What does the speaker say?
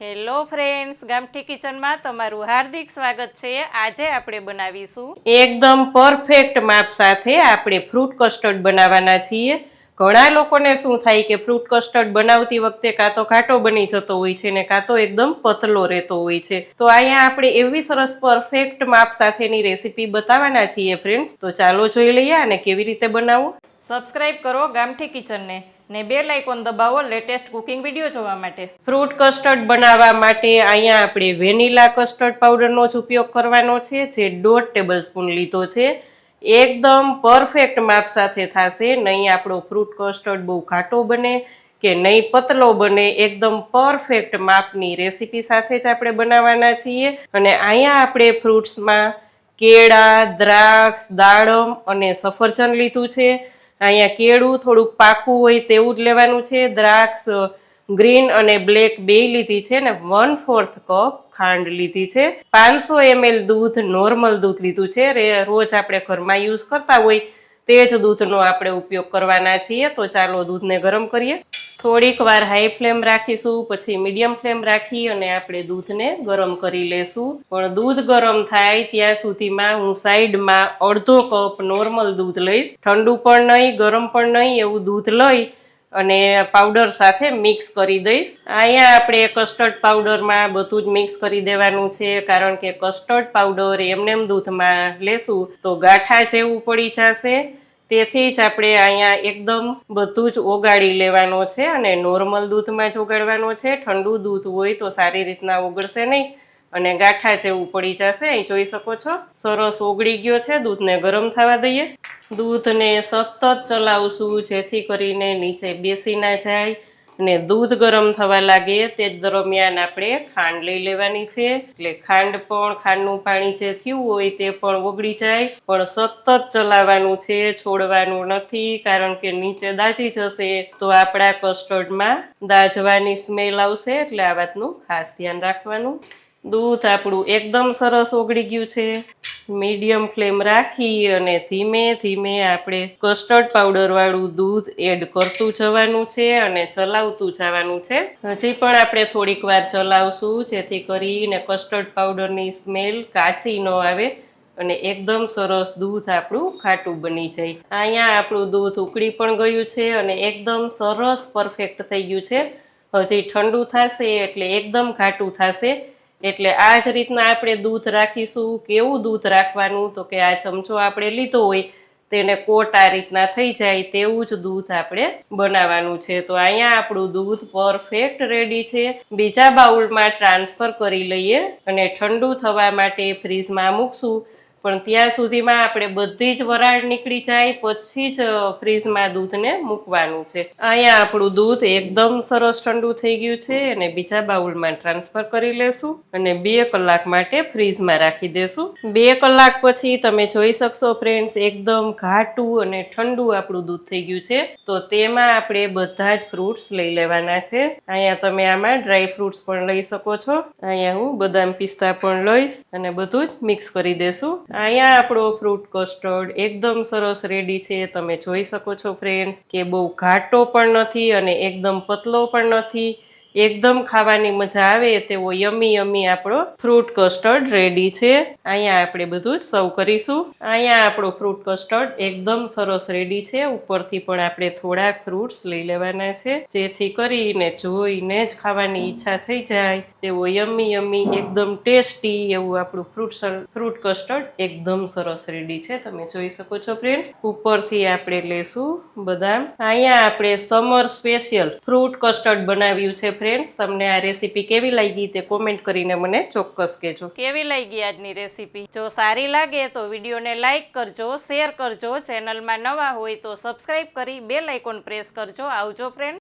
Hello friends, ગામઠી કિચનમાં તમારું હાર્દિક સ્વાગત છે। આજે આપણે બનાવીશું એકદમ પરફેક્ટ માપ સાથે આપણે ફ્રૂટ કસ્ટર્ડ બનાવવાના છીએ। ઘણા લોકોને શું થાય કે ફ્રૂટ કસ્ટર્ડ બનાવતી વખતે કાં તો ઘાટો બની જતો હોય છે ને કાં તો એકદમ પતલો રહેતો હોય છે। તો અહીંયા આપણે એવી સરસ પરફેક્ટ માપ સાથેની રેસીપી બતાવવાના છીએ ફ્રેન્ડ્સ। તો ચાલો જોઈ લઈએ અને કેવી રીતે બનાવવું। સબસ્ક્રાઇબ કરો ગામઠી કિચનને ને બેલ આઇકોન દબાવો લેટેસ્ટ કુકિંગ વિડીયો જોવા માટે। ફ્રૂટ કસ્ટર્ડ બનાવવા માટે અહીંયા આપણે વેનીલા કસ્ટર્ડ પાવડરનો જ ઉપયોગ કરવાનો છે, જે 1.5 ટેબલસ્પૂન લીધો છે। એકદમ પરફેક્ટ માપ સાથે થશે, નહીં આપણો ફ્રૂટ કસ્ટર્ડ બહુ ઘાટો બને કે નહીં પતલો બને, એકદમ પરફેક્ટ માપની રેસીપી સાથે જ આપણે બનાવવાના છીએ। અને અહીંયા આપણે ફ્રૂટ્સમાં કેળા, દ્રાક્ષ, દાડમ અને સફરજન લીધું છે। અહીંયા કેળું થોડુંક પાકું હોય તેવું જ લેવાનું છે। દ્રાક્ષ ગ્રીન અને બ્લેક બેય લીધી છે ને 1/4 કપ ખાંડ લીધી છે। 500 ml દૂધ, નોર્મલ દૂધ લીધું છે। રોજ આપણે ઘરમાં યુઝ કરતા હોય તે જ દૂધનો આપણે ઉપયોગ કરવાના છીએ। તો ચાલો દૂધને ગરમ કરીએ। થોડીક વાર હાઈ ફ્લેમ રાખીશું, પછી મીડિયમ ફ્લેમ રાખી અને આપણે દૂધને ગરમ કરી લેશું। પણ દૂધ ગરમ થાય ત્યાં સુધીમાં હું સાઈડમાં અડધો કપ નોર્મલ દૂધ લઈશ। ઠંડુ પણ નહીં, ગરમ પણ નહીં, એવું દૂધ લઈ અને પાવડર સાથે મિક્સ કરી દઈશ। અહીંયા આપણે કસ્ટર્ડ પાવડરમાં બધું જ મિક્સ કરી દેવાનું છે, કારણ કે કસ્ટર્ડ પાવડર એમનેમ દૂધમાં લેશું તો ગાંઠા જેવું પડી જશે। તેથી જ આપણે અહીંયા એકદમ બધું જ ઓગાળી લેવાનો છે અને નોર્મલ દૂધમાં જ ઓગાળવાનો છે। ઠંડુ દૂધ હોય તો સારી રીતના ઓગળશે નહીં અને ગાંઠા જેવું પડી જશે। અહીં જોઈ શકો છો સરસ ઓગળી ગયો છે। દૂધને ગરમ થવા દઈએ। દૂધને સતત ચલાવશું જેથી કરીને નીચે બેસી ના જાય અને દૂધ ગરમ થવા લાગે તે દરમિયાન આપણે ખાંડ લઈ લેવાની છે, એટલે ખાંડનું પાણી જે થયું હોય તે પણ ઓગળી જાય। પણ સતત ચલાવવાનું છે, છોડવાનું નથી, કારણ કે નીચે દાજી જશે તો આપણા કસ્ટર્ડમાં દાજવાની સ્મેલ આવશે, એટલે આ વાતનું ખાસ ધ્યાન રાખવાનું। દૂધ આપણું એકદમ સરસ ઓગળી ગયું છે। મીડિયમ ફ્લેમ રાખી અને ધીમે ધીમે આપણે કસ્ટર્ડ પાવડર વાળું દૂધ એડ કરતું જવાનું છે અને ચલાવતું જવાનું છે। હજી પણ આપણે થોડીક વાર ચલાવશું જેથી કરીને કસ્ટર્ડ પાવડરની સ્મેલ કાચી ન આવે અને એકદમ સરસ દૂધ આપણું ખાટું બની જાય। અહીંયા આપણું દૂધ ઉકળી પણ ગયું છે અને એકદમ સરસ પરફેક્ટ થઈ ગયું છે। હજી ઠંડુ થશે એટલે એકદમ ઘાટું થશે। એટલે આ જ રીતના આપણે દૂધ રાખીશું। કેવું દૂધ રાખવાનું તો કે આ ચમચો આપણે લીધો હોય તેને કોટ આ રીતના થઈ જાય તેવું જ દૂધ આપણે બનાવવાનું છે। તો અહીંયા આપણું દૂધ પરફેક્ટ રેડી છે। બીજા બાઉલમાં ટ્રાન્સફર કરી લઈએ અને ઠંડુ થવા માટે ફ્રીજમાં મૂકશું। પણ ત્યાં સુધીમાં આપણે બધી જ વરાળ નીકળી જાય પછી જ ફ્રીજમાં દૂધને મૂકવાનું છે। અહીંયા આપણું દૂધ એકદમ સરસ ઠંડુ થઈ ગયું છે અને બીજા બાઉલમાં ટ્રાન્સફર કરી લેશું અને 2 કલાક માટે ફ્રીજમાં રાખી દેશું। 2 કલાક પછી તમે જોઈ શકશો ફ્રેન્ડ્સ, એકદમ ઘાટું અને ઠંડુ આપણું દૂધ થઈ ગયું છે। તો તેમાં આપણે બધા જ ફ્રૂટ્સ લઈ લેવાના છે। અહીંયા તમે આમાં ડ્રાય ફ્રૂટ્સ પણ લઈ શકો છો। અહીંયા હું બદામ પિસ્તા પણ લઈશ અને બધું જ મિક્સ કરી દેશું। અહીંયા આપણો ફ્રૂટ કસ્ટર્ડ એકદમ સરસ રેડી છે। તમે જોઈ શકો છો ફ્રેન્ડ્સ કે બહુ ઘાટો પણ નથી અને એકદમ પતલો પણ નથી, એકદમ ખાવાની મજા આવે તેવો યમી યમી આપણો ફ્રૂટ કસ્ટર્ડ રેડી છે। અહીંયા આપણે બધું જ સર્વ કરીશું। અહીંયા આપણો ફ્રૂટ કસ્ટર્ડ એકદમ સરસ રેડી છે। ઉપરથી પણ આપણે થોડાક ફ્રૂટ્સ લઈ લેવાના છે જેથી કરીને જોઈને જ ખાવાની ઈચ્છા થઈ જાય તેવો યમી યમી એકદમ ટેસ્ટી એવું આપણું ફ્રૂટ કસ્ટર્ડ એકદમ સરસ રેડી છે। તમે જોઈ શકો છો ફ્રેન્ડ્સ, ઉપરથી આપણે લેશું બદામ। અહીંયા આપણે સમર સ્પેશિયલ ફ્રૂટ કસ્ટર્ડ બનાવ્યું છે ફ્રેન્ડ્સ। તમને આ રેસીપી કેવી લાગી તે કોમેન્ટ કરીને મને ચોક્કસ કહેજો। કેવી લાગી આજની રેસીપી? જો સારી લાગે તો વિડીયોને લાઈક કરજો, શેર કરજો, ચેનલમાં નવા હોય તો સબસ્ક્રાઇબ કરી બેલ આઇકોન પ્રેસ કરજો। આવજો ફ્રેન્ડ।